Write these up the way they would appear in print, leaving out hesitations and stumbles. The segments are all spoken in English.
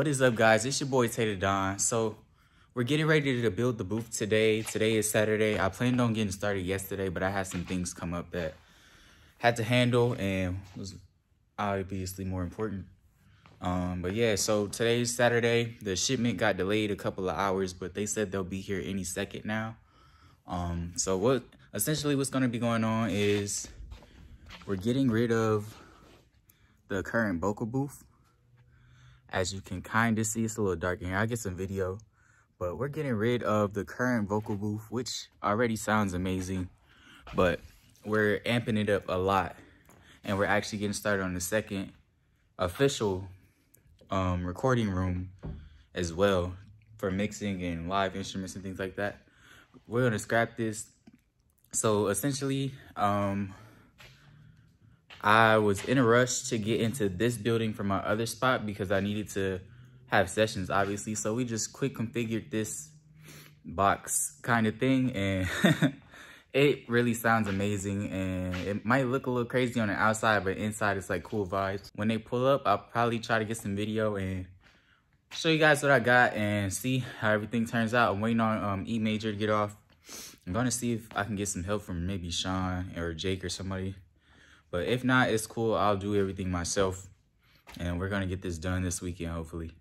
is up, guys? It's your boy itaethedon. So we're getting ready to build the booth today. Today is Saturday. I planned on getting started yesterday, but I had some things come up that had to handle and was obviously more important. But yeah, so today's Saturday. The shipment got delayed a couple of hours, but they said they'll be here any second now. So what's going to be going on is we're getting rid of the current vocal booth. As you can kind of see, it's a little dark in here. I'll get some video, but we're getting rid of the current vocal booth, which already sounds amazing, but we're amping it up a lot. And we're actually getting started on the second official recording room as well for mixing and live instruments and things like that. We're going to scrap this. So essentially, I was in a rush to get into this building from my other spot because I needed to have sessions, obviously. So we just quick configured this box kind of thing, and it really sounds amazing. And it might look a little crazy on the outside, but inside it's like cool vibes. When they pull up, I'll probably try to get some video and show you guys what I got and see how everything turns out. I'm waiting on E Major to get off. I'm gonna see if I can get some help from maybe Sean or Jake or somebody. But if not, it's cool. I'll do everything myself. And we're going to get this done this weekend, hopefully.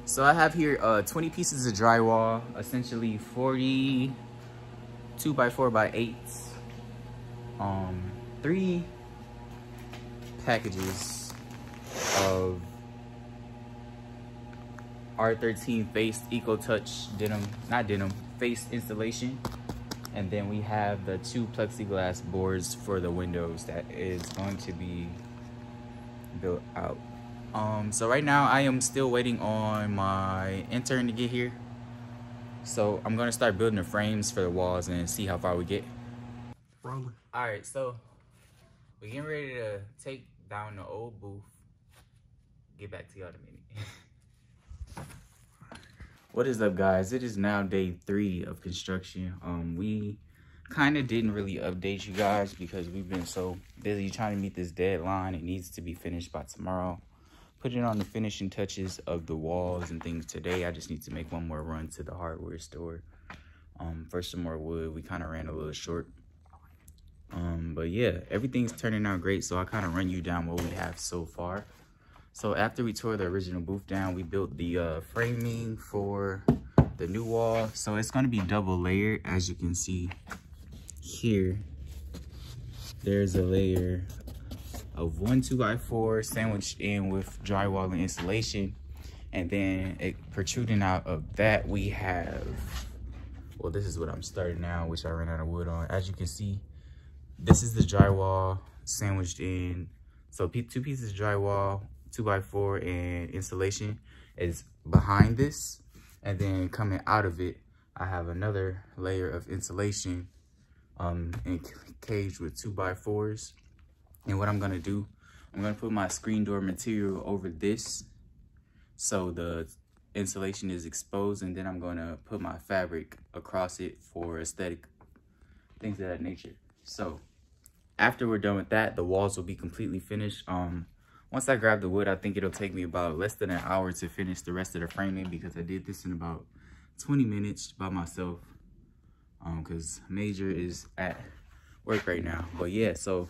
So I have here 20 pieces of drywall, essentially 40 2x4x8. 3 packages of R13 face Eco Touch denim, not denim, face installation. And then we have the 2 plexiglass boards for the windows that is going to be built out. So right now I am still waiting on my intern to get here. So I'm gonna start building the frames for the walls and see how far we get. Rolling. All right, so we're getting ready to take down the old booth. Get back to y'all in a minute. What is up, guys? It is now day 3 of construction. We kind of didn't really update you guys because we've been so busy trying to meet this deadline. It needs to be finished by tomorrow. Putting on the finishing touches of the walls and things today. I just need to make one more run to the hardware store for some more wood. We kind of ran a little short. But yeah, everything's turning out great. So I kind of run you down what we have so far. So after we tore the original booth down, we built the framing for the new wall. So it's going to be double layered. As you can see here, there's a layer of 1 2x4 sandwiched in with drywall and insulation. And then protruding out of that, we have, well, this is what I'm starting now, which I ran out of wood on. As you can see, this is the drywall sandwiched in. So 2 pieces of drywall, 2x4 and insulation is behind this, and then coming out of it I have another layer of insulation encaged with 2x4s. And what I'm gonna do, I'm gonna put my screen door material over this so the insulation is exposed, and then I'm gonna put my fabric across it for aesthetic things of that nature. So after we're done with that, the walls will be completely finished. Once I grab the wood, I think it'll take me about less than an hour to finish the rest of the framing because I did this in about 20 minutes by myself because Major is at work right now. But yeah, so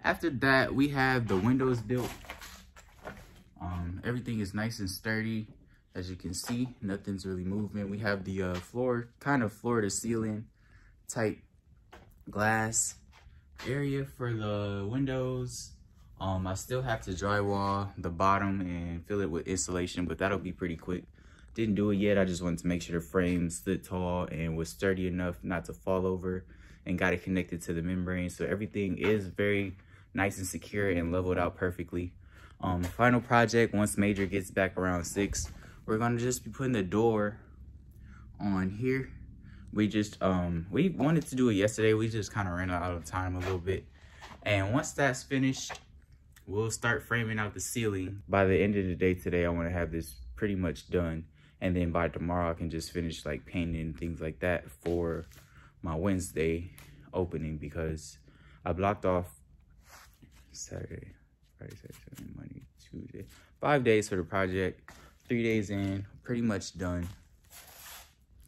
after that, we have the windows built. Everything is nice and sturdy. As you can see, nothing's really moving. We have the floor to ceiling type glass area for the windows. I still have to drywall the bottom and fill it with insulation, but that'll be pretty quick. Didn't do it yet. I just wanted to make sure the frame stood tall and was sturdy enough not to fall over, and got it connected to the membrane. So everything is very nice and secure and leveled out perfectly. Final project, once Major gets back around 6, we're gonna just be putting the door on here. We just, we wanted to do it yesterday. We just kind of ran out of time a little bit. And once that's finished, we'll start framing out the ceiling. By the end of the day today, I want to have this pretty much done. And then by tomorrow, I can just finish like painting and things like that for my Wednesday opening, because I blocked off Saturday, Friday, Saturday, Sunday, Monday, Tuesday, 5 days for the project. 3 days in, pretty much done.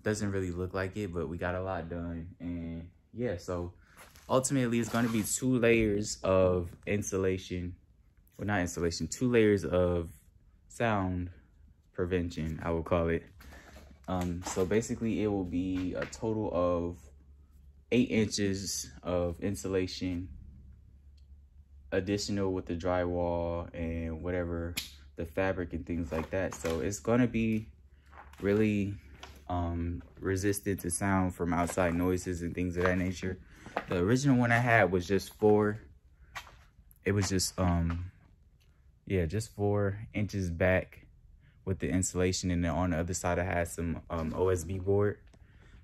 Doesn't really look like it, but we got a lot done. And yeah, so ultimately it's going to be 2 layers of insulation. Well, not insulation, 2 layers of sound prevention, I will call it. So basically it will be a total of 8 inches of insulation, additional with the drywall and whatever, the fabric and things like that. So it's going to be really resistant to sound from outside noises and things of that nature. The original one I had was just 4. It was just yeah, just 4 inches back with the insulation, and then on the other side I had some OSB board.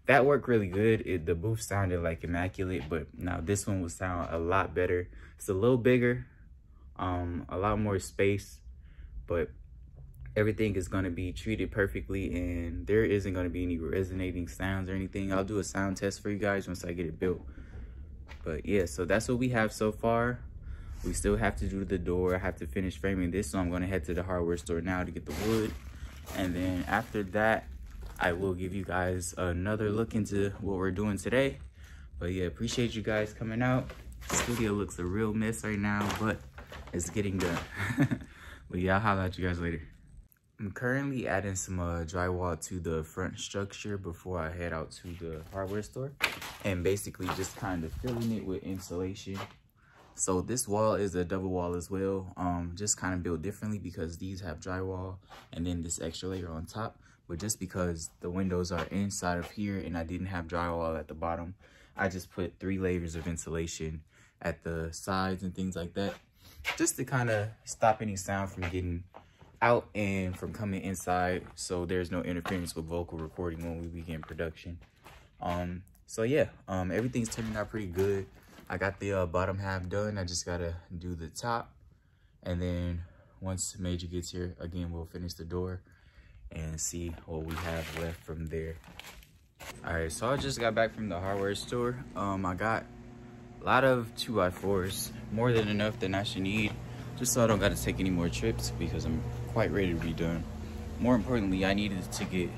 That worked really good. The booth sounded like immaculate, but now this one will sound a lot better. It's a little bigger, a lot more space, but everything is going to be treated perfectly, and there isn't going to be any resonating sounds or anything. I'll do a sound test for you guys once I get it built. But yeah, so that's what we have so far. We still have to do the door. I have to finish framing this, so I'm going to head to the hardware store now to get the wood. And then after that, I will give you guys another look into what we're doing today. But yeah, appreciate you guys coming out. The studio looks a real mess right now, but it's getting done. But yeah, I'll holler at you guys later. I'm currently adding some drywall to the front structure before I head out to the hardware store, and basically just kind of filling it with insulation. So this wall is a double wall as well, just kind of built differently because these have drywall and then this extra layer on top. But just because the windows are inside of here and I didn't have drywall at the bottom, I just put 3 layers of insulation at the sides and things like that, just to kind of stop any sound from getting out and from coming inside, so there's no interference with vocal recording when we begin production. So yeah, everything's turning out pretty good. I got the bottom half done. I just gotta do the top, and then once Major gets here again, we'll finish the door and see what we have left from there. All right, so I just got back from the hardware store. I got a lot of 2x4s, more than enough than I should need, just so I don't gotta take any more trips because I'm quite ready to be done. More importantly, I needed to get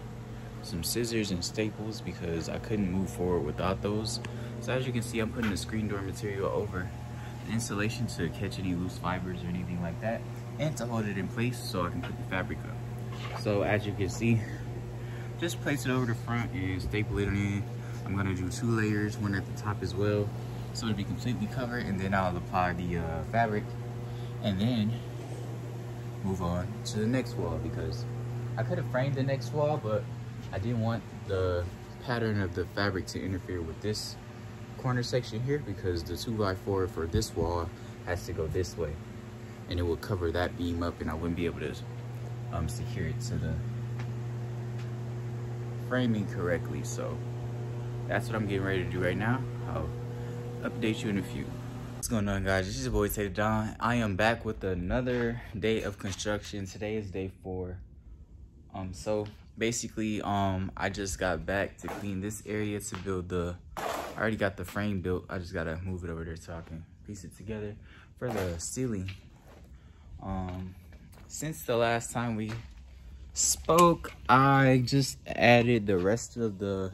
some scissors and staples because I couldn't move forward without those. So as you can see, I'm putting the screen door material over the insulation to catch any loose fibers or anything like that, and to hold it in place so I can put the fabric up. So as you can see, just place it over the front and staple it in. I'm gonna do 2 layers, one at the top as well, so it'll be completely covered, and then I'll apply the fabric and then move on to the next wall, because I could have framed the next wall, but I didn't want the pattern of the fabric to interfere with this corner section here, because the 2x4 for this wall has to go this way and it will cover that beam up, and I wouldn't be able to secure it to the framing correctly. So that's what I'm getting ready to do right now. I'll update you in a few. What's going on, guys? This is your boy itaethedon. I am back with another day of construction. Today is day 4. So basically, I just got back to clean this area to build I already got the frame built. I just gotta move it over there so I can piece it together for the ceiling. Since the last time we spoke, I just added the rest of the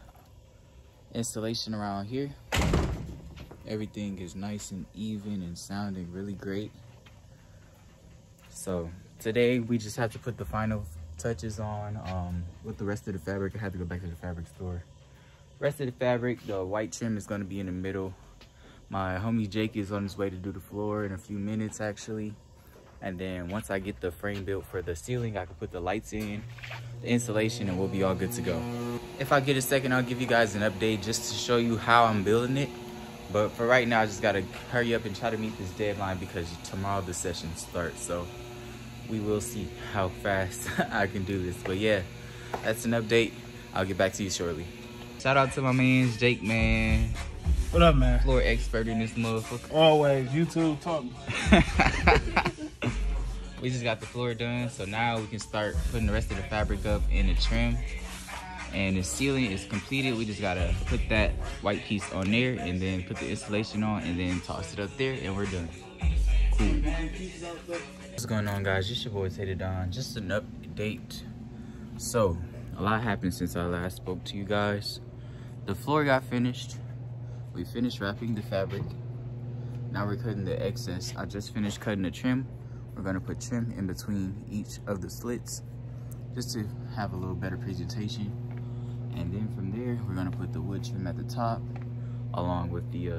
installation around here. Everything is nice and even and sounding really great. So today we just have to put the final touches on with the rest of the fabric. I had to go back to the fabric store. Rest of the fabric, the white trim is going to be in the middle. My homie Jake is on his way to do the floor in a few minutes actually. And then once I get the frame built for the ceiling, I can put the lights in, the insulation, and we'll be all good to go. If I get a second, I'll give you guys an update just to show you how I'm building it. But for right now, I just gotta hurry up and try to meet this deadline because tomorrow the session starts. So we will see how fast I can do this. But yeah, that's an update. I'll get back to you shortly. Shout out to my man Jake, man. What up, man? Floor expert in this motherfucker. Always, YouTube talk. We just got the floor done, so now we can start putting the rest of the fabric up in the trim. And the ceiling is completed. We just gotta put that white piece on there and then put the installation on and then toss it up there and we're done. Cool. What's going on, guys? It's your boy itaethedon. Just an update So a lot happened since I last spoke to you guys. The floor got finished. We finished wrapping the fabric. Now we're cutting the excess. I just finished cutting the trim. We're gonna put trim in between each of the slits just to have a little better presentation. And then from there, we're gonna put the wood trim at the top along with the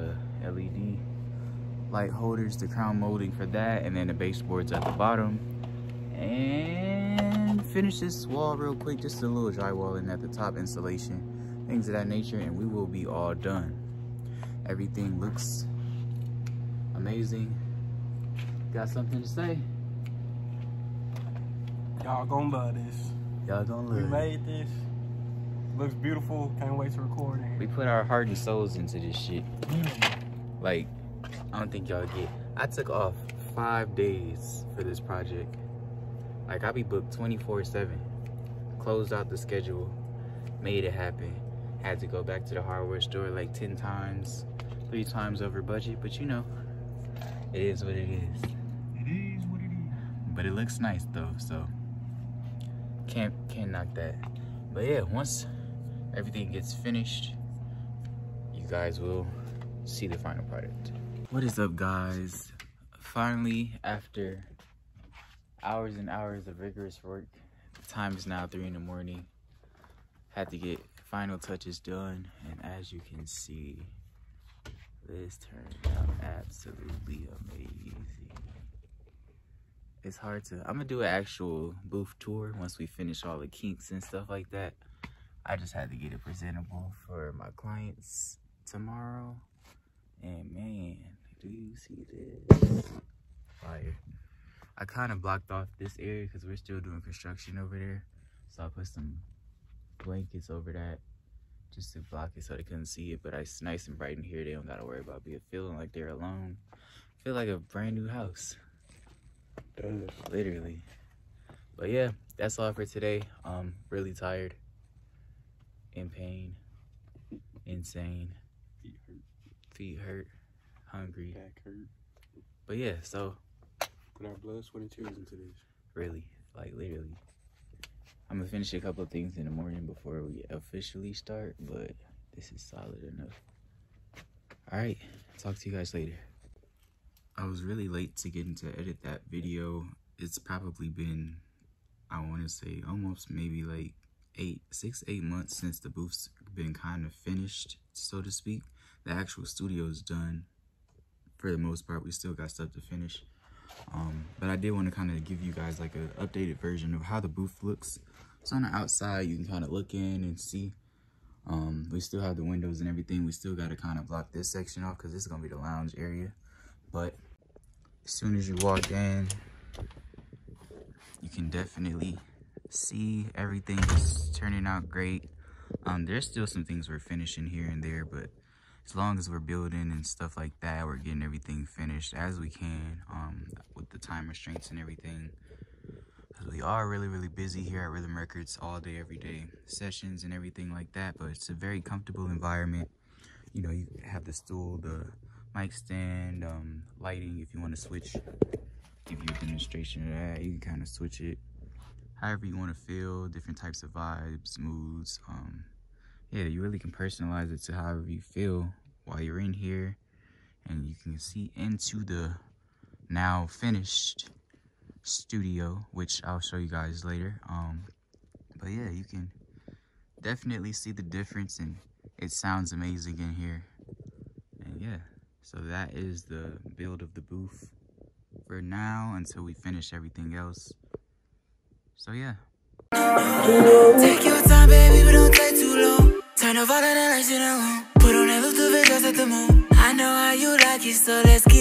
LED light holders, the crown molding for that, and then the baseboards at the bottom. And finish this wall real quick, just a little drywalling at the top, insulation, things of that nature, and we will be all done. Everything looks amazing. Got something to say? Y'all gonna love this. Y'all gonna love We it. made this. Looks beautiful. Can't wait to record it. We put our heart and souls into this shit. Like, I don't think y'all get. I took off 5 days for this project. Like, I be booked 24/7. Closed out the schedule, made it happen. Had to go back to the hardware store like 10 times, 3 times over budget, but you know, it is what it is. It is what it is. But it looks nice though, so can't knock that. But yeah, once everything gets finished, you guys will see the final product. What is up, guys? Finally, after hours and hours of rigorous work, the time is now 3 in the morning. Had to get final touches done, and as you can see, this turned out absolutely amazing. It's hard to, I'm gonna do an actual booth tour once we finish all the kinks and stuff like that. I just had to get it presentable for my clients tomorrow. And man, do you see this? Fire. I kind of blocked off this area because we're still doing construction over there. So I put some blankets over that just to block it so they couldn't see it. But it's nice and bright in here. They don't gotta worry about feeling like they're alone. Feel like a brand new house. Does. Literally. But yeah, that's all for today. Really tired, in pain, insane, feet hurt, hungry, Back hurt. but yeah, so Put our blood, sweat, and tears into this. really, like literally, I'm gonna finish a couple of things in the morning before we officially start, but this is solid enough. All right, talk to you guys later. I was really late to getting to edit that video. It's probably been, I want to say, almost maybe like 6-8 months since the booth's been kind of finished, so to speak. The actual studio is done for the most part. We still got stuff to finish. But I did want to kind of give you guys like an updated version of how the booth looks. So on the outside, you can kind of look in and see. We still have the windows and everything. We still got to kind of block this section off because this is going to be the lounge area. But as soon as you walk in, you can definitely see everything is turning out great. There's still some things we're finishing here and there, but as long as we're building and stuff like that, we're getting everything finished as we can, with the time restraints and everything. We are really, really busy here at Rhythm Records all day, every day, sessions and everything like that, but it's a very comfortable environment. You know, you have the stool, the mic stand, lighting. If you want to switch, give you a demonstration of that, you can kind of switch it however you want to feel, different types of vibes, moods. Yeah, you really can personalize it to however you feel while you're in here, and you can see into the now finished studio, which I'll show you guys later. But yeah, you can definitely see the difference, and it sounds amazing in here. And yeah, so that is the build of the booth for now until we finish everything else. So yeah. Take your time, baby, but don't take too long. Turn off all of the lights you don't want. Put on that roof to Vegas at the moon. I know how you like it, so let's get